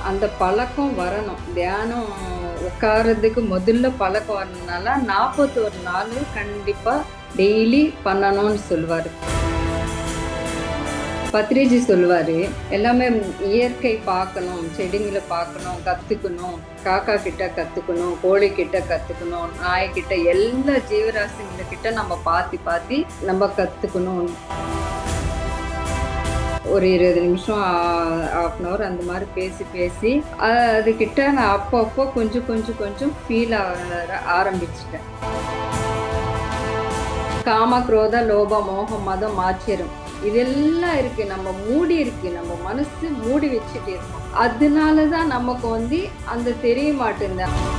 அந்த பழக்கம் வரணும். தியானம் உட்கார்றதுக்கு முதல்ல பழக்கம் வரணும்னால 41 நாள் கண்டிப்பா டெய்லி பண்ணணும்னு சொல்லுவாரு. பத்ரிஜி சொல்லுவாரு, எல்லாமே இயற்கை பார்க்கணும், செடிங்களை பார்க்கணும், கத்துக்கணும், காக்கா கிட்ட கத்துக்கணும், கோழி கிட்ட கத்துக்கணும், நாய்கிட்ட, எல்லா ஜீவராசிங்க கிட்ட நம்ம பார்த்து நம்ம கத்துக்கணும். ஒரு 20 நிமிஷம், ஹாஃப் அன் அவர் அந்த மாதிரி பேசி அதுகிட்ட நான் அப்பப்போ கொஞ்சம் ஃபீல் ஆரம்பிச்சிட்டேன். காம, குரோத, லோப, மோகம், மதம், ஆச்சரியம் இதெல்லாம் இருக்கு. நம்ம மூடி இருக்கு, நம்ம மனசு மூடி வச்சுட்டு இருக்கோம். அதனாலதான் நமக்கு அந்த தெரிய மாட்டேங்குது.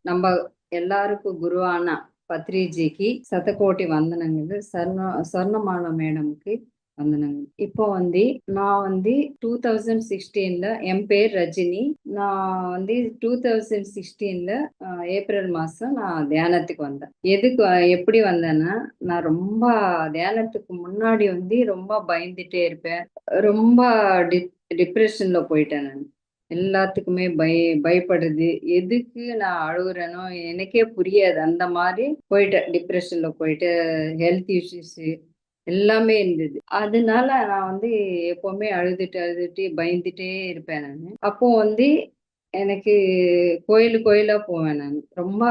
நம்ம எல்லாருக்கும் குருவான பத்ரிஜிக்கு சதகோட்டி வந்தனங்கள். சொர்ணமாலா மேடமுக்கு வந்தனங்க. இப்போ நான் 2016 என் பேர் ரஜினி. நான் 2016 ஏப்ரல் மாசம் நான் தியானத்துக்கு வந்தேன். எப்படி வந்தேன்னா, நான் ரொம்ப தியானத்துக்கு முன்னாடி ரொம்ப பயந்துட்டே இருப்பேன். ரொம்ப டிப்ரெஷன்ல போயிட்டேன். நான் எல்லாத்துக்குமே பயப்படுறது, எதுக்கு நான் அழுகுறேனோ எனக்கே புரியாது. அந்த மாதிரி போயிட்டேன். டிப்ரெஷன்ல போயிட்டு ஹெல்த் இஷ்யூஸ் எல்லாமே இருந்தது. அதனால நான் எப்பவுமே அழுதுட்டு பயந்துட்டே இருப்பேன். நான் அப்போ எனக்கு கோயிலா போவேன். நான் ரொம்ப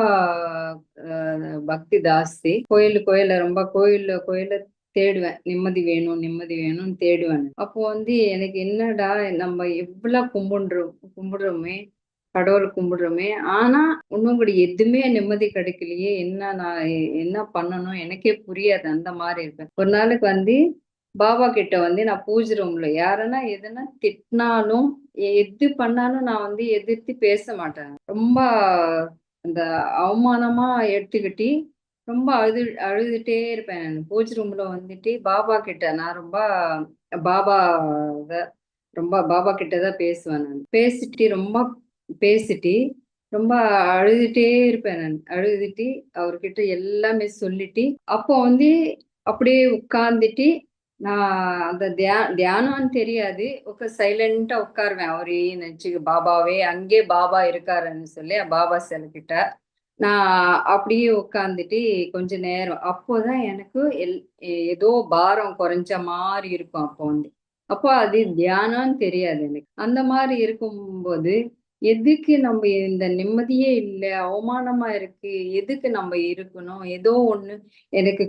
பக்தி ஜாஸ்தி. கோயில ரொம்ப கோயில தேடுவேன். நிம்மதி வேணும்னு தேடுவேன். அப்போ எனக்கு என்னடா, நம்ம எவ்வளவு கும்பிடுறோமே, கடவுள் கும்பிடுறோமே, ஆனா இன்னும் கூட எதுவுமே நிம்மதி கிடைக்கலையே, நான் என்ன பண்ணணும் எனக்கே புரியாது. அந்த மாதிரி இருப்பேன். ஒரு நாளைக்கு பாபா கிட்ட நான் பூஜை ரூம்ல யாருன்னா எதுனா திட்டினாலும் எது பண்ணாலும் நான் எதிர்த்து பேச மாட்டேன். ரொம்ப அந்த அவமானமா எடுத்துக்கிட்டு ரொம்ப அழுதுட்டே இருப்பேன். நான் பூஜை ரூம்ல பாபா கிட்ட நான் பாபா பாபா கிட்டதான் பேசுவேன். நான் பேசிட்டு ரொம்ப அழுதுட்டே இருப்பேன். நான் அழுதுட்டு அவர்கிட்ட எல்லாமே சொல்லிட்டு அப்போ அப்படியே உட்கார்ந்துட்டு நான் அந்த தியானம்னு தெரியாது, சைலண்டா உட்காருவேன். அவரே நினைச்சு பாபாவே அங்கே பாபா இருக்காருன்னு சொல்லி பாபா சிலை கிட்ட நான் அப்படியே உட்கார்ந்துட்டு கொஞ்ச நேரம் அப்போதான் எனக்கு ஏதோ பாரம் குறைஞ்ச மாதிரி இருக்கும். அப்போ அது தியானம்னு தெரியாது எனக்கு. அந்த மாதிரி இருக்கும்போது எதுக்கு நம்ம இந்த நிம்மதியே இல்லை, அவமானமா இருக்கு, எதுக்கு நம்ம இருக்கணும், எனக்கு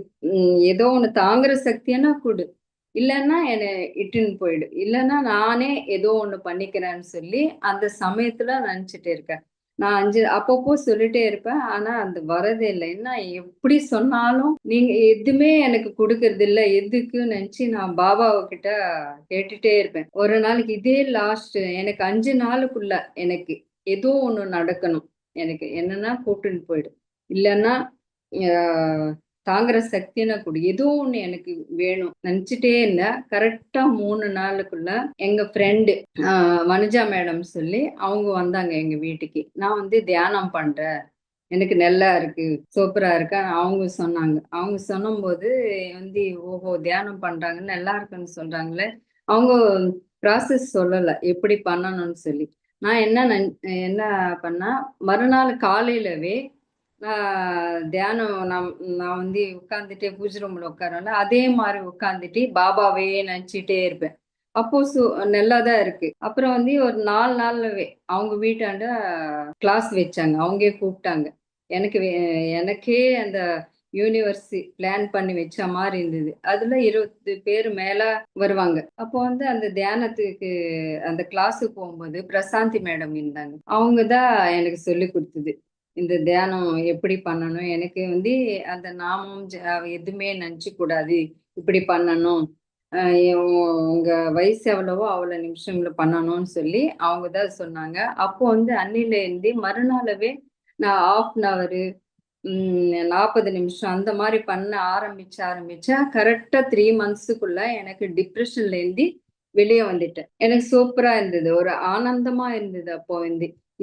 ஏதோ ஒண்ணு தாங்குற சக்தியானா கொடு, இல்லைன்னா என்னை இட்டுன்னு போயிடு, இல்லைன்னா நானே ஏதோ ஒண்ணு பண்ணிக்கிறேன்னு சொல்லி அந்த சமயத்துல நினைச்சிட்டு இருக்கேன். நான் அப்பப்போ சொல்லிட்டே இருப்பேன். ஆனா அது வரதே இல்லை. என்ன எப்படி சொன்னாலும் நீங்க எதுவுமே எனக்கு கொடுக்கறது இல்லை, எதுக்குன்னு நினைச்சு நான் பாபாவை கிட்ட கேட்டுட்டே இருப்பேன். ஒரு நாளைக்கு இதே லாஸ்ட் எனக்கு 5 நாளுக்குள்ள எனக்கு ஏதோ ஒண்ணு நடக்கணும். எனக்கு என்னன்னா கூட்டுன்னு போயிடும், இல்லைன்னா தாங்குற சக்தினா கொடு, ஏதோ ஒண்ணு எனக்கு வேணும் நினைச்சிட்டே இருந்தேன். கரெக்டா 3 நாளுக்குள்ள எங்க ஃப்ரெண்டு வனஜா மேடம் சொல்லி அவங்க வந்தாங்க எங்க வீட்டுக்கு. நான் தியானம் பண்றேன், எனக்கு நல்லா இருக்கு, சூப்பரா இருக்கா அவங்க சொன்னாங்க. அவங்க சொன்னும்போது ஓஹோ தியானம் பண்றாங்கன்னு நல்லா இருக்குன்னு சொல்றாங்களே. அவங்க ப்ராசஸ் சொல்லல எப்படி பண்ணணும்னு சொல்லி. நான் என்ன பண்ணா, மறுநாள் காலையிலவே தியானம் நான் உட்கார்ந்துட்டே பூஜை ரூம்ல உட்காரல, அதே மாதிரி உட்கார்ந்துட்டு பாபாவே நினைச்சிட்டே இருப்பேன். அப்போ நல்லாதான் இருக்கு. அப்புறம் ஒரு 4 நாள்லவே அவங்க வீட்டாண்ட கிளாஸ் வச்சாங்க. அவங்களே கூப்பிட்டாங்க. எனக்கே அந்த யூனிவர்சிட்டி பிளான் பண்ணி வச்ச மாதிரி இருந்தது. அதுல 20 பேர் மேல வருவாங்க. அப்போ அந்த தியானத்துக்கு அந்த கிளாஸுக்கு போகும்போது பிரசாந்தி மேடம் இருந்தாங்க. அவங்கதான் எனக்கு சொல்லி கொடுத்தது இந்த தியானம் எப்படி பண்ணணும். எனக்கு அந்த நாமம் எதுவுமே நினைச்சு கூடாது, இப்படி பண்ணணும், உங்க வயசு எவ்வளவோ அவ்வளவு நிமிஷங்கள பண்ணணும்னு சொல்லி அவங்கதான் சொன்னாங்க. அப்போ அன்னில இருந்து மறுநாளவே நான் ஹாஃப் அன் அவரு 40 நிமிஷம் அந்த மாதிரி பண்ண ஆரம்பிச்சா கரெக்டா 3 மந்த்ஸுக்குள்ள எனக்கு டிப்ரெஷன்ல இருந்து வெளியே வந்துட்டேன். எனக்கு சூப்பரா இருந்தது, ஒரு ஆனந்தமா இருந்தது. அப்போ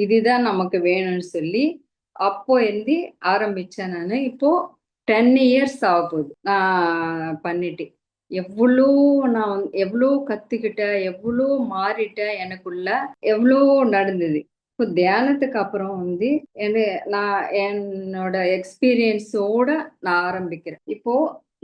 இதுதான் நமக்கு வேணும்னு சொல்லி அப்போ ஆரம்பிச்சேன் நானு. இப்போ 10 இயர்ஸ் ஆகப்போகுது. நான் பண்ணிட்டு. எவ்ளோ எவ்ளோ கத்துக்கிட்டேன், எவ்ளோ மாறிட்டேன் எனக்குள்ள, எவ்ளோ நடந்தது. இப்போ தியானத்துக்கு அப்புறம் வந்து என்ன நான் என்னோட எக்ஸ்பீரியன்ஸோட நான் ஆரம்பிக்கிறேன். இப்போ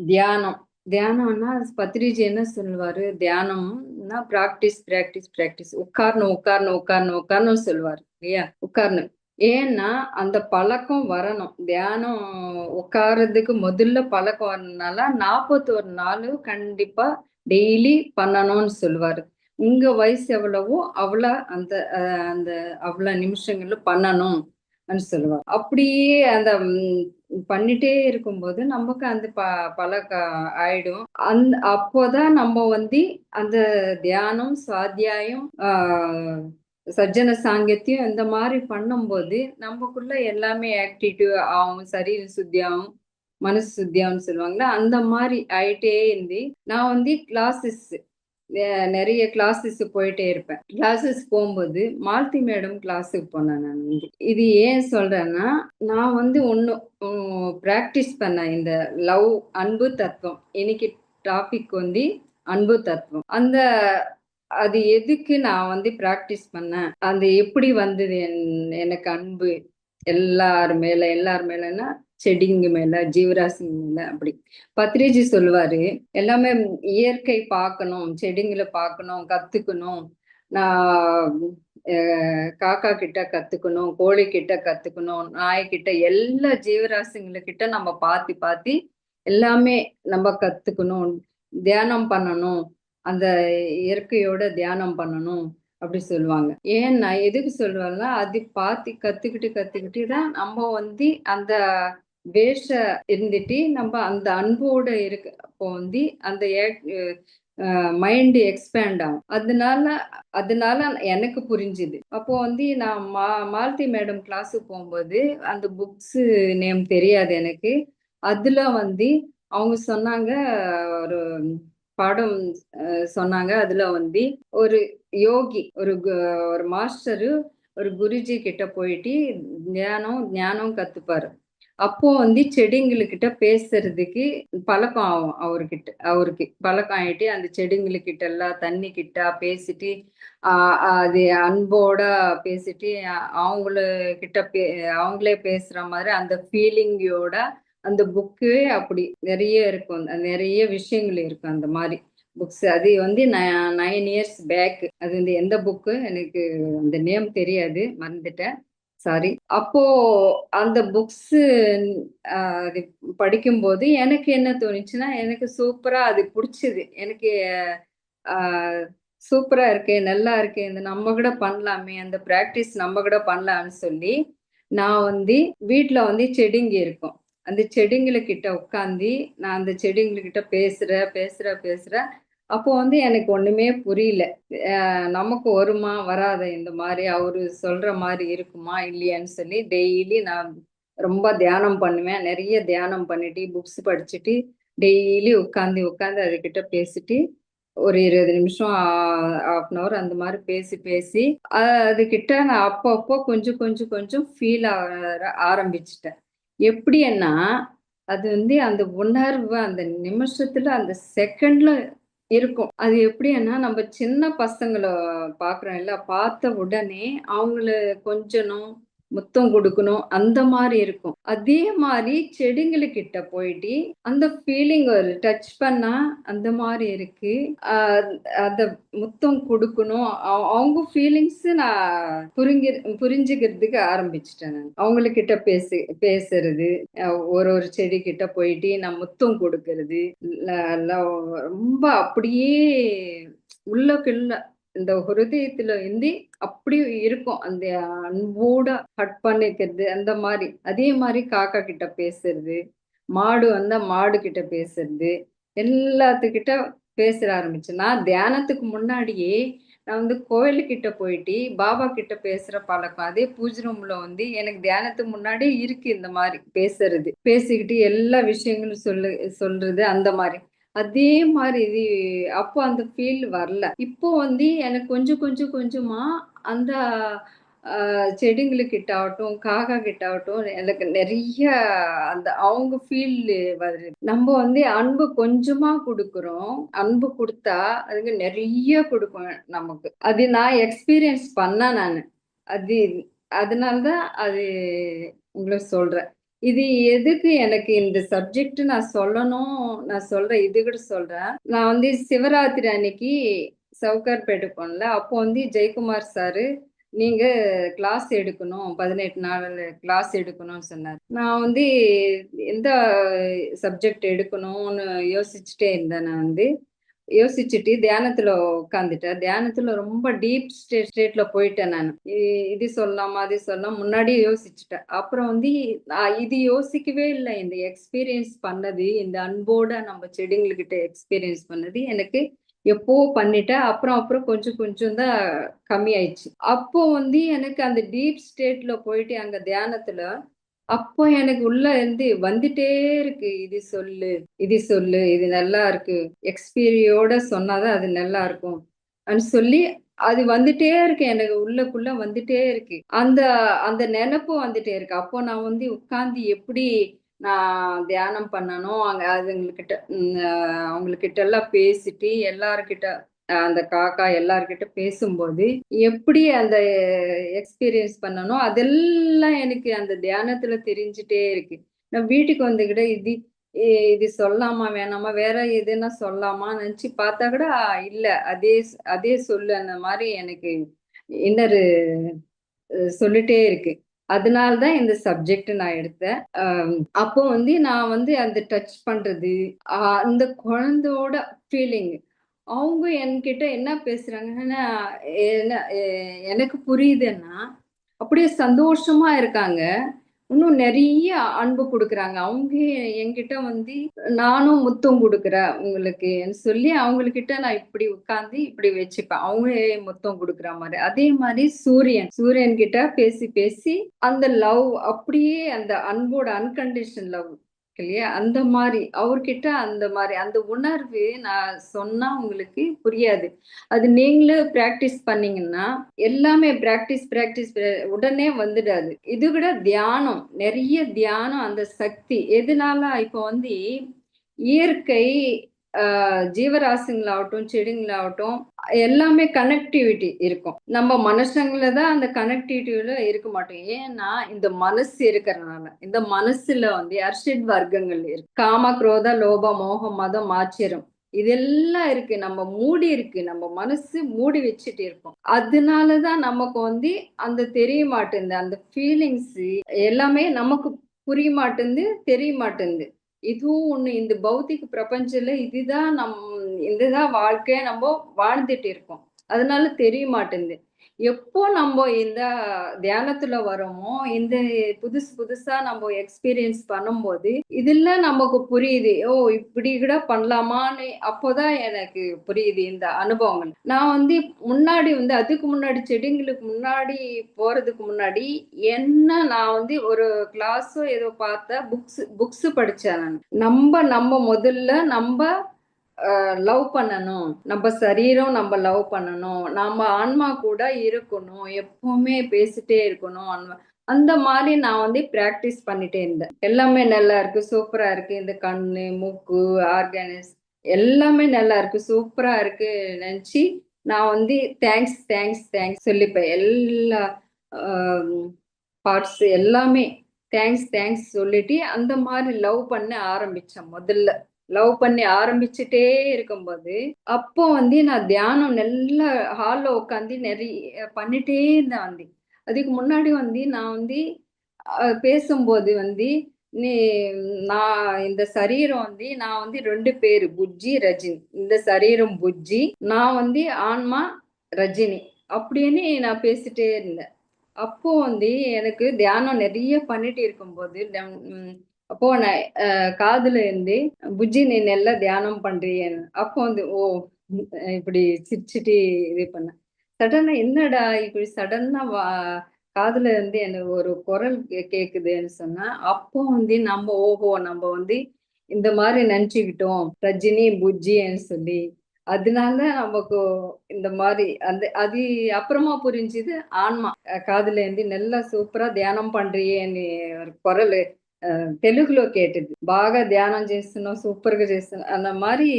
தியானம். தியானம்னா பத்ரிஜி என்ன சொல்லுவாரு, தியானம்னா பிராக்டிஸ், பிராக்டிஸ், பிராக்டிஸ். உட்காரணும், உட்காரணும், உட்காரணும், உட்காரணும் சொல்லுவாரு இல்லையா? உட்காரணும். ஏன்னா, அந்த பழக்கம் வரணும். தியானம் உட்கார்றதுக்கு முதல்ல பழக்கம் வரணும்னால 41 நாளு கண்டிப்பா டெய்லி பண்ணணும்னு சொல்லுவாரு. உங்க வயசு எவ்வளவோ அவ்வளோ அந்த அந்த அவ்வளோ நிமிஷங்கள்ல பண்ணணும்னு சொல்லுவாரு. அப்படியே அந்த பண்ணிட்டே இருக்கும்போது நமக்கு அந்த பழக்கம் ஆயிடும். அப்போதான் நம்ம வந்து அந்த தியானம், சுவாத்தியாயம், சஜ்ஜன சாங்கியத்தையும் இந்த மாதிரி பண்ணும்போது நமக்குள்ள எல்லாமே ஆக்டிவிட்டிவ் ஆகும், சரீர சுத்தியாகும், மனசு சுத்தியாகும்னு சொல்லுவாங்கல்ல, அந்த மாதிரி ஆயிட்டே இருந்து நான் வந்து கிளாஸஸ் நிறைய கிளாஸஸ் போயிட்டே இருப்பேன். கிளாஸஸ் போகும்போது மாலதி மேடம் கிளாஸுக்கு போனேன் நான் வந்து. இது ஏன் சொல்றேன்னா, நான் வந்து ஒண்ணு பிராக்டிஸ் பண்ணேன் இந்த லவ், அன்பு தத்துவம். இன்னைக்கு டாபிக் வந்து அன்பு தத்துவம். அது எதுக்கு நான் வந்து பிராக்டிஸ் பண்ணேன், அது எப்படி வந்தது எனக்கு அன்பு எல்லார் மேலன்னா செடிங்க மேல, ஜீவராசிங்க மேல அப்படி. பத்ரிஜி சொல்லுவாரு, எல்லாமே இயற்கை பார்க்கணும், செடிங்களை பார்க்கணும், கத்துக்கணும். நான் காக்கா கிட்ட கத்துக்கணும், கோழி கிட்ட கத்துக்கணும், நாய்கிட்ட, எல்லா ஜீவராசிங்களுக்கிட்ட நம்ம பார்த்து பார்த்து எல்லாமே நம்ம கத்துக்கணும், தியானம் பண்ணணும், அந்த இயற்கையோட தியானம் பண்ணணும் அப்படி சொல்லுவாங்க. ஏன் நான் எதுக்கு சொல்லுவேன்னா, அது பார்த்து கத்துக்கிட்டு தான் நம்ம வந்து அந்த வேஷ இருந்துட்டு நம்ம அந்த அன்போட இருக்கு அப்போ வந்து அந்த மைண்ட் எக்ஸ்பேண்ட் ஆகும். அதனால அதனால எனக்கு புரிஞ்சுது. அப்போ வந்து நான் மாலதி மேடம் கிளாஸுக்கு போகும்போது அந்த புக்ஸ் நேம் தெரியாது எனக்கு. அதுல வந்து அவங்க சொன்னாங்க, ஒரு பாடம் சொன்னாங்க. அதுல வந்து ஒரு யோகி, ஒரு மாஸ்டரு ஒரு குருஜி கிட்ட போயிட்டு ஞானம் கத்துப்பாரு. அப்போ வந்து செடிங்களுக்கிட்ட பேசுறதுக்கு பழக்கம் ஆகும். அவருக்கு பழக்கம் ஆயிட்டு அந்த செடிங்களுக்கிட்ட எல்லாம் தண்ணி கிட்ட பேசிட்டு, அது அன்போட பேசிட்டு, அவங்கள கிட்ட அவங்களே பேசுற மாதிரி அந்த ஃபீலிங்கோட அந்த புக்கு அப்படி நிறைய இருக்கும். நிறைய விஷயங்கள் இருக்கும் அந்த மாதிரி புக்ஸ். அது வந்து 9 இயர்ஸ் பேக். அது வந்து எந்த புக்கு எனக்கு அந்த நேம் தெரியாது, மறந்துட்டேன், சாரி. அப்போ அந்த புக்ஸ் அது படிக்கும்போது எனக்கு என்ன தோணுச்சுன்னா, எனக்கு சூப்பரா அது பிடிச்சது. எனக்கு சூப்பரா இருக்கே, நல்லா இருக்கே, இந்த நம்ம கூட பண்ணலாமே, அந்த பிராக்டிஸ் நம்ம கூட பண்ணலாம்னு சொல்லி நான் வந்து வீட்டுல வந்து செடிங்க இருக்கும். அந்த செடிங்களுக்கிட்ட உட்காந்து நான் அந்த செடிங்களுக்கிட்ட பேசுறேன். அப்போ வந்து எனக்கு ஒண்ணுமே புரியல. நமக்கு வருமா வராத இந்த மாதிரி அவரு சொல்ற மாதிரி இருக்குமா இல்லையான்னு சொல்லி டெய்லி நான் ரொம்ப தியானம் பண்ணுவேன். நிறைய தியானம் பண்ணிட்டு புக்ஸ் படிச்சுட்டு டெய்லி உட்காந்து உட்காந்து அதுகிட்ட பேசிட்டு ஒரு 20 நிமிஷம், 1/2 அந்த மாதிரி பேசி பேசி அதுகிட்ட நான் அப்பப்போ கொஞ்சம் கொஞ்சம் கொஞ்சம் ஃபீல் ஆரம்பிச்சிட்டேன். எப்படின்னா, அது வந்து அந்த உணர்வு அந்த நிமிஷத்துல அந்த செகண்ட்ல இருக்கும். அது எப்படின்னா, நம்ம சின்ன பசங்கள பார்க்குறோம்ல, பார்த்த உடனே அவங்கள கொஞ்சணும், முத்தம் குடுக்கணும், அந்த மாரி இருக்கும். அதே மாரி செடிங்களுக்கிட்ட போயிட்டு, அந்த ஃபீலிங் ஒரு டச் பண்ணா அந்த மாரி இருக்கு. அ அத முத்தம் குடுக்கணும். அவங்க ஃபீலிங்ஸ் நான் புரிஞ்சுக்கிறதுக்கு ஆரம்பிச்சுட்டேன் நான். அவங்களுக்கிட்ட பேசுறது, ஒரு செடிகிட்ட போயிட்டு நான் முத்தம் குடுக்கறது, ல லவ் ரொம்ப அப்படியே உள்ளுக்குள்ள இந்த ஹிருதயத்துல இருந்து அப்படி இருக்கும். அந்த அன்போட ஹக் பண்ணிக்கிறது அந்த மாரி. அதே மாரி காக்கா கிட்ட பேசுறது, மாடு வந்தா மாடு கிட்ட பேசுறது, எல்லாத்துக்கிட்ட பேச ஆரம்பிச்சேன். நான் தியானத்துக்கு முன்னாடியே நான் வந்து கோயிலுக்கிட்ட போயிட்டு பாபா கிட்ட பேசுற பழக்கம். அதே பூஜை ரூம்ல வந்து எனக்கு தியானத்துக்கு முன்னாடியே இருக்கு இந்த மாரி பேசுறது. பேசிக்கிட்டு எல்லா விஷயங்களும் சொல்றது அந்த மாரி. அதே மாரி அப்போ அந்த ஃபீல் வரல. இப்போ வந்து எனக்கு கொஞ்சம் கொஞ்சம் கொஞ்சமா அந்த செடிங்களுக்கிட்ட ஆகட்டும், காக்கா கிட்ட ஆகட்டும், எனக்கு நெறைய அந்த அவங்க ஃபீல் வருது. நம்ம வந்து அன்பு கொஞ்சமா குடுக்குறோம். அன்பு குடுத்தா, அதுங்க நெறைய குடுக்கும் நமக்கு. அது நான் எக்ஸ்பீரியன்ஸ் நானு. அது அதனால தான் அது உங்களுக்கு சொல்றேன். இது எதுக்கு எனக்கு இந்த சப்ஜெக்ட் நான் சொல்லணும், நான் சொல்றேன். இது கூட சொல்றேன். நான் வந்து சிவராத்திரி அன்னைக்கு சவுகார்பேட்டை போனேன்ல, அப்போ வந்து ஜெயக்குமார் சாரு, நீங்க கிளாஸ் எடுக்கணும். 18 நாள் கிளாஸ் எடுக்கணும்னு சொன்னாரு. நான் வந்து எந்த சப்ஜெக்ட் எடுக்கணும்னு யோசிச்சுட்டே இருந்தேன் நான் வந்து. யோசிச்சுட்டு தியானத்துல உட்காந்துட்டேன். தியானத்துல ரொம்ப டீப் ஸ்டேட்ல போயிட்டேன் நானு. இது சொல்லலாமா? அது சொல்லலாம் முன்னாடியே யோசிச்சுட்டேன். அப்புறம் வந்து நான் இது யோசிக்கவே இல்ல. இந்த எக்ஸ்பீரியன்ஸ் பண்ணது, இந்த அன்போட நம்ம செடிங்கள்கிட்ட எக்ஸ்பீரியன்ஸ் பண்ணது எனக்கு எப்பவோ பண்ணிட்டேன். அப்புறம் அப்புறம் கொஞ்சம் கொஞ்சம் தான் கம்மியாயிடுச்சு. அப்போ வந்து எனக்கு அந்த டீப் ஸ்டேட்ல போயிட்டு அங்க தியானத்துல அப்போ எனக்கு உள்ள இருந்து வந்துட்டே இருக்கு. இது சொல்லு, இது சொல்லு, இது நல்லா இருக்கு. எக்ஸ்பீரியோட சொன்னாதான் அது நல்லா இருக்கும். சொல்லி அது வந்துட்டே இருக்கு. எனக்கு உள்ளுக்குள்ள வந்துட்டே இருக்கு. அந்த அந்த நெனப்பு வந்துட்டே இருக்கு. அப்போ நான் வந்து உட்கார்ந்து எப்படி நான் தியானம் பண்ணணும், அங்க அதுங்ககிட்ட அவங்ககிட்ட எல்லாம் பேசிட்டு எல்லார்கிட்ட அந்த காக்கா எல்லார்கிட்ட பேசும்போது, எப்படி அந்த எக்ஸ்பீரியன்ஸ் பண்ணணும், அதெல்லாம் எனக்கு அந்த தியானத்துல தெரிஞ்சுட்டே இருக்கு. நான் வீட்டுக்கு வந்துகிட்ட இது சொல்லாமா? வேணாமா? வேற எதுனா சொல்லாமான்னு நெனச்சு பார்த்தா கூட, இல்ல. அதே சொல்லு அந்த மாரி எனக்கு இன்னரு சொல்லிட்டே இருக்கு. அதனால தான் இந்த சப்ஜெக்ட் நான் எடுத்தேன். அப்போ வந்து நான் வந்து அந்த டச் பண்றது, அந்த குழந்தையோட ஃபீலிங். அவங்க என்கிட்ட என்ன பேசுறாங்கன்னா, என்ன எனக்கு புரியுதுன்னா, அப்படியே சந்தோஷமா இருக்காங்க. இன்னும் நெறைய அன்பு குடுக்குறாங்க. அவங்க என்கிட்ட வந்து நானும் முத்தம் குடுக்குறேன் உங்களுக்குன்னு சொல்லி அவங்ககிட்ட நான் இப்படி உட்கார்ந்து இப்படி வச்சுப்பேன். அவங்க முத்தம் குடுக்குற மாரி. அதே மாரி சூரியன் கிட்ட பேசி பேசி அந்த லவ் அப்படியே அந்த அன்போட அன்கண்டிஷனல் லவ் இருக்கு இல்லையா? அந்த மாரி அவர்கிட்ட அந்த மாரி அந்த உணர்வு நான் சொன்னா உங்களுக்கு புரியாது. அது நீங்களும் பிராக்டிஸ் பண்ணீங்கன்னா, எல்லாமே பிராக்டிஸ் உடனே வந்துடாது. இது விட தியானம், நெறைய தியானம் அந்த சக்தி. எதனால இப்போ வந்து இயற்கை ஜீவராசிங்களாகட்டும், செடிங்களாகட்டும் எல்லாமே கனெக்டிவிட்டி இருக்கும். நம்ம மனுஷங்கள தான் அந்த கனெக்டிவிட்டில இருக்க மாட்டோம். ஏன்னா, இந்த மனசு இருக்கிறனால. இந்த மனசுல வந்து அர்ஷட் வர்க்கங்கள் இருக்கு. காம, குரோத, லோப, மோகம், மதம், ஆச்சரியம் இதெல்லாம் இருக்கு. நம்ம மூடி இருக்கு. நம்ம மனசு மூடி வச்சுட்டு இருக்கோம். அதனால தான் நமக்கு வந்து அந்த தெரிய மாட்டேன்து. அந்த ஃபீலிங்ஸ் எல்லாமே நமக்கு புரிய மாட்டேன்து, தெரிய மாட்டேன்து. இதுவும் ஒண்ணு இந்த பௌதிக பிரபஞ்சத்துல இதுதான் வாழ்க்கைய நம்ம வாழ்ந்துட்டு இருக்கோம். அதனால தெரிய மாட்டேன்து. எப்போ நம்ம இந்த தியானத்துல வரோமோ, இந்த புதுசு புதுசா நம்ம எக்ஸ்பீரியன்ஸ் பண்ணும்போது, இதெல்லாம் நமக்கு புரியுது. ஓ! இப்படி கூட பண்ணலாமான்னு அப்போதான் எனக்கு புரியுது இந்த அனுபவங்கள். நான் வந்து முன்னாடி வந்து அதுக்கு முன்னாடி செடிங்களுக்கு முன்னாடி போறதுக்கு முன்னாடி, நான் வந்து ஒரு கிளாஸோ ஏதோ பார்த்தேன். புக்ஸ் படிச்சேன் நானு. நம்ம முதல்ல லவ் பண்ணணும். நம்ம சரீரம் நம்ம லவ் பண்ணணும். நம்ம ஆன்மா கூட இருக்கணும். எப்பவுமே பேசிட்டே இருக்கணும். அந்த மாரி நான் வந்து பிராக்டிஸ் பண்ணிட்டே இருந்தேன். எல்லாமே நல்லா இருக்கு. சூப்பரா இருக்கு. இந்த கண்ணு, மூக்கு, ஆர்கன்ஸ் எல்லாமே நல்லா இருக்கு. சூப்பரா இருக்கு நெனச்சு, நான் வந்து தேங்க்ஸ் சொல்லிப்பேன். எல்லா அ பார்ட்ஸ் எல்லாமே தேங்க்ஸ் சொல்லிட்டு, அந்த மாரி லவ் பண்ண ஆரம்பிச்சேன் முதல்ல. லவ் பண்ணி ஆரம்பிச்சுட்டே இருக்கும்போது, அப்போ வந்து நான் தியானம் நல்லா ஹால்ல உட்காந்து நெறைய பண்ணிட்டே இருந்தேன் வந்து. அதுக்கு முன்னாடி வந்து நான் வந்து பேசும்போது வந்து, நீ நான் இந்த சரீரம் வந்து நான் வந்து 2 பேரு. புஜ்ஜி, ரஜினி. இந்த சரீரம் புஜ்ஜி. நான் வந்து ஆன்மா ரஜினி. அப்படின்னு நான் பேசிட்டே இருந்தேன். அப்போ வந்து எனக்கு தியானம் நெறைய பண்ணிட்டு இருக்கும்போது, அப்போ நான் காதுல இருந்து, "புஜ்ஜி நீ நல்லா தியானம் பண்றியேன்னு." அப்போ வந்து, ஓ! இப்படி சிரிச்சுட்டு இது பண்ணேன். சடனா என்னடா இப்படி சடனா காதுல இருந்து எனக்கு ஒரு குரல் கேக்குதுன்னு சொன்னா, அப்போ வந்து ஓஹோ! நம்ம வந்து இந்த மாரி நெனச்சுக்கிட்டோம். ரஜினி, புஜ்ஜின்னு சொல்லி. அதனால நமக்கு இந்த மாரி அது அப்புறமா புரிஞ்சுது ஆன்மா. కాదులేండి நல்லா సూపరా ధ్యానం పண்றியே అని కొరలు తెలుగులో కేటది. బాగా ధ్యానం చేస్తున్నావు, సూపర్‌గా చేస్తున్నావు అన్న மாரி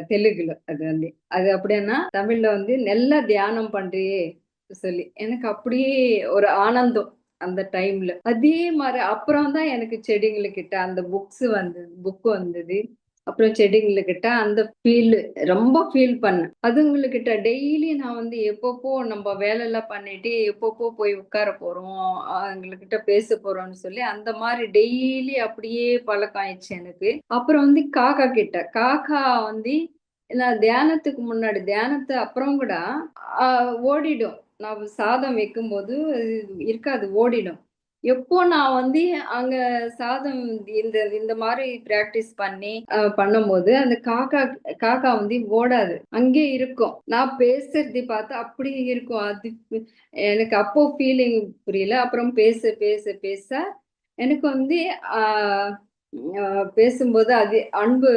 தெலுங்குல அது வந்து. அது அப்படின்னா தமிழ்ல வந்து நல்லா தியானம் பண்றியே சொல்லி. எனக்கு அப்படியே ஒரு ஆனந்தம் அந்த டைம்ல. அதே மாரி அப்புறம் தான் எனக்கு செடிங்களுக்கிட்ட அந்த புக் வந்தது. அப்புறம் செடிங்களுக்கிட்ட அந்த ரொம்ப ஃபீல் பண்ணேன். அதுங்களுக்கிட்ட டெய்லி நான் வந்து எப்பப்போ நம்ப வேலைலாம் பண்ணிட்டு, எப்பப்போ போய் உட்கார போறோம், அதுங்களுக்கிட்ட பேச போறோம்ன்னு சொல்லி, அந்த மாரி டெய்லி அப்படியே பழக்கம் ஆயிடுச்சு எனக்கு. அப்புறம் வந்து காக்கா கிட்ட. காக்கா வந்து நான் தியானத்துக்கு முன்னாடி தியானத்து அப்புறம் கூட அ ஓடிடும். நான் சாதம் வைக்கும்போது இருக்காது, ஓடிடும். எப்போ நான் வந்து அங்க சாதம் இந்த இந்த மாரி பிராக்டிஸ் பண்ணி பண்ணும்போது, அந்த காக்கா காக்கா வந்து ஓடாது. அங்கேயே இருக்கும். நான் பேசுறது பார்த்தா அப்படியே இருக்கும். எனக்கு அப்போ ஃபீலிங் புரியல. அப்புறம் பேச, பேச, பேச எனக்கு வந்து ஆ அ பேசும்போது அது அன்பு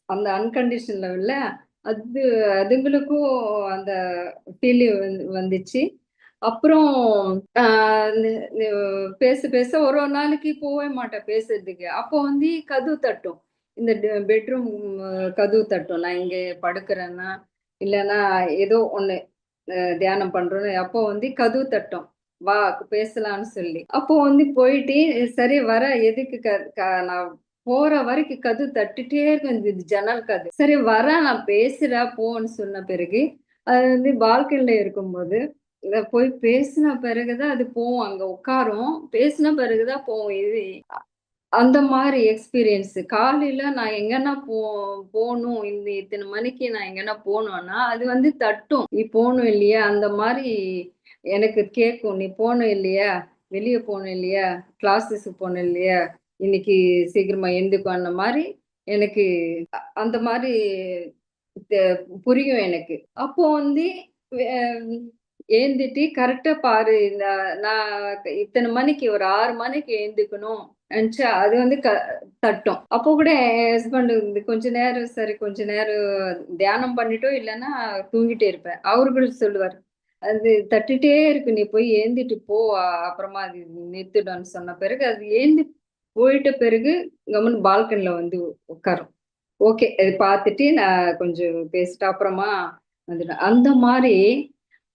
அந்த அன்கண்டிஷனல் லெவல்ல அது அதுங்களுக்கும் அந்த ஃபீலிங் வந்துச்சு. அப்புறம் ஆ நு நு பேச, பேச ஒரு ஒரு நாளைக்கு போவே மாட்டேன் பேசுறதுக்கு. அப்போ வந்து கதவு தட்டும். இந்த பெட்ரூம் கதவு தட்டும். நான் இங்க படுக்கிறேன்னா, இல்லன்னா ஏதோ ஒண்ணு தியானம் பண்றோம்னு அப்போ வந்து கதவு தட்டும். வா பேசலான்னு சொல்லி. அப்போ வந்து போயிட்டு சரி வரேன் எதுக்கு க க நான் போற வரைக்கும் கதவு தட்டிட்டே இருக்கும் இந்த ஜன்னல் கதவு. சரி வரேன் நான் பேசுறா போன்னு சொன்ன பிறகு, அது வந்து பால்கனில இருக்கும்போது போய் பேசின பிறகு தான் அது போவும். அங்க உட்காரும். பேசின பிறகு தான் போவும். அந்த மாரி எக்ஸ்பீரியன்ஸ். காலையில நான் எங்கன்னா போணும். இத்தன மணிக்கு நான் எங்கன்னா போணும்னா, அது வந்து தட்டும். "நீ போணும் இல்லையா?" அந்த மாரி எனக்கு கேட்கும். "நீ போணும் இல்லையா? வெளிய போணும் இல்லையா? கிளாஸஸ்க்கு போணும் இல்லையா? இன்னைக்கு சீக்கிரமா எந்துக்கோ" அந்த மாரி எனக்கு அந்த மாரி தெ புரியும் எனக்கு. அப்போ வந்து வெ ஏந்திட்டு கரெக்ட்டா பாரு, நான் இத்தன மணிக்கு ஒரு 6 மணிக்கு எழுந்துக்கணும் நெனச்சா, அது வந்து தட்டும். அப்போ கூட என் ஹஸ்பண்ட் வந்து கொஞ்ச நேரம் சரி கொஞ்ச நேரம் தியானம் பண்ணிட்டோ, இல்லன்னா தூங்கிட்டே இருப்பேன். அவரு கூட சொல்லுவாரு. "அது தட்டிட்டே இருக்கு. நீ போய் எழுந்திட்டு போ. அப்புறமா அது நிறுத்திடும்ன்னு" சொன்ன பிறகு, அது எழுந்து போயிட்ட பிறகு கம்முனு பால்கனில வந்து உட்காரும். ஓகே. இது பார்த்துட்டு நான் கொஞ்சம் பேசிட்டு அப்புறமா வந்துட்டேன். அந்த மாரி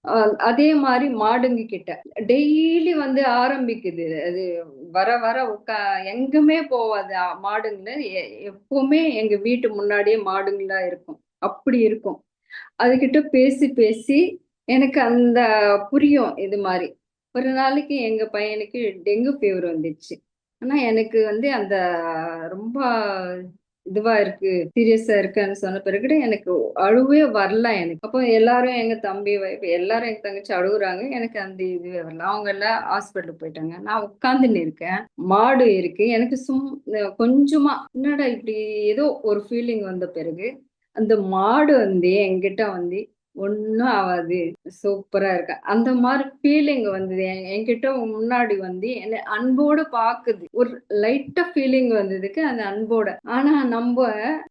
அ அதே மாரி மாடுங்க கிட்ட. டெய்லி வந்து ஆரம்பிக்குது. அது வர வர எங்குமே போவாது. மாடுங்க எப்பவுமே எங்க வீட்டு முன்னாடியே மாடுங்களா இருக்கும். அப்படி இருக்கும். அதுகிட்ட பேசி பேசி எனக்கு அந்த புரியும் இது மாரி. ஒரு நாளைக்கு எங்க பையனுக்கு டெங்கு ஃபீவர் வந்துச்சு. ஆனா எனக்கு வந்து அந்த ரொம்ப இதுவா இருக்கு, சீரியஸா இருக்குன்னு சொன்ன பிறகு எனக்கு அழுவே வரல எனக்கு. அப்போ எல்லாரும் எங்க தம்பி, வைஃப் எல்லாரும் எங்க தங்கச்சி அழுவுறாங்க. எனக்கு அந்த இதுவே வரல. அவங்க எல்லாம் ஹாஸ்பிட்டல் போயிட்டாங்க. நான் உட்கார்ந்துன்னு இருக்கேன். மாடு இருக்கு. எனக்கு கொஞ்சமா என்னடா இப்படி ஏதோ ஒரு ஃபீலிங் வந்த பிறகு அந்த மாடு வந்து என்கிட்ட வந்து ஒண்ணும் ஆவாது. சூப்பரா இருக்க. அந்த மாரி ஃபீலிங் வந்தது. என்கிட்ட முன்னாடி வந்து என்ன அன்போட பாக்குது. ஒரு லைட்டா ஃபீலிங் வந்ததுக்கு அந்த அன்போட. ஆனா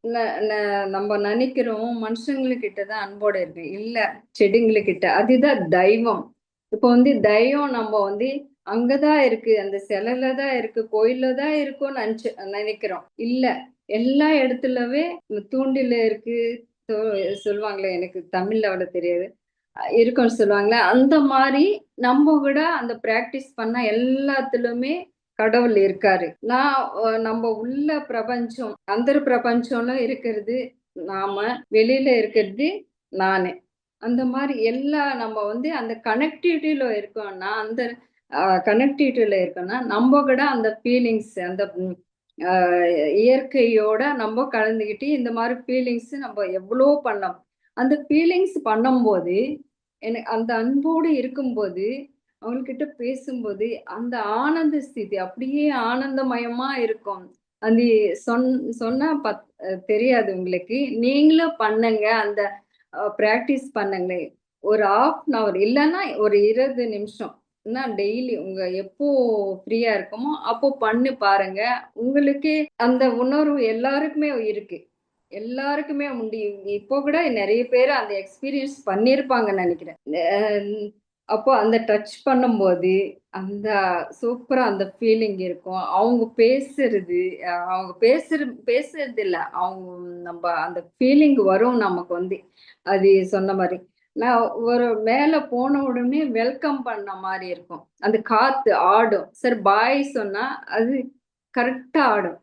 ந ந நம்ப நெனைக்கிறோம் மனுஷங்களுக்கிட்ட தான் அன்போட இருக்கு. இல்ல செடிங்களுக்கிட்ட. அதுதான் தெய்வம். இப்போ வந்து தெய்வம் நம்ம வந்து அங்க தான் இருக்கு. அந்த சிலைல தான் இருக்கு. கோயில்ல தான் இருக்கும்னு நெனைக்கிறோம். இல்ல. எல்லா இடத்துலவே தூண்டில இருக்கு. சொ சொல்லுவாங்களே எனக்கு தமிழ்ல அவ்வளவு தெரியாது. இருக்குன்னு சொல்லுவாங்கல்ல. அந்த மாரி நம்ம விட அந்த பிராக்டிஸ் பண்ண எல்லாத்துலயுமே கடவுள் இருக்காரு. நான் நம்ம உள்ள பிரபஞ்சம், அந்தர் பிரபஞ்சம்ல இருக்கிறது நாம, வெளியில இருக்கிறது நானு. அந்த மாரி நம்ம வந்து அந்த கனெக்டிவிட்டில இருக்கோம்னா, அந்த கனெக்டிவிட்டில இருக்கோம்னா, நம்ம கூட அந்த ஃபீலிங்ஸ் அந்த அ இயற்கையோட நம்ம கலந்துக்கிட்டு, இந்த மாரி ஃபீலிங்ஸ் நம்ம எவ்வளோ பண்ணலாம். அந்த ஃபீலிங்ஸ் பண்ணும்போது, அந்த அன்போடு இருக்கும்போது, அவங்ககிட்ட பேசும்போது, அந்த ஆனந்த ஸ்திதி அப்படியே ஆனந்தமயமா இருக்கும். அது சொன் சொன்னா தெரியாது உங்களுக்கு. நீங்களும் பண்ணுங்க. அந்த பிராக்டிஸ் பண்ணுங்க. ஒரு 1/2 அன் ஹவர் இல்லன்னா ஒரு 20 நிமிஷம். டெய்லி உங்க எப்போ ஃப்ரீயா இருக்கமோ, அப்போ பண்ணி பாருங்க. உங்களுக்கே அந்த உணர்வு எல்லாருக்குமே இருக்கு. எல்லாருக்குமே உண்டு. இப்போ கூட நெறைய பேரு அந்த எக்ஸ்பீரியன்ஸ் பண்ணியிருப்பாங்கன்னு நெனைக்கிறேன். அப்போ அந்த டச் பண்ணும்போது, அந்த சூப்பரா அந்த ஃபீலிங் இருக்கும். அவங்க பேசுறது, அவங்க பேசுறதில்ல. அவங்க நம்ப அந்த ஃபீலிங் வரும் நமக்கு வந்து. அது சொன்ன மாரி. நான் ஒரு மேல போன உடனே வெல்கம் பண்ண மாரி இருக்கும். அந்த காத்து ஆடும். சரி பாய் சொன்னா, அது கரெக்ட்டா ஆடும்.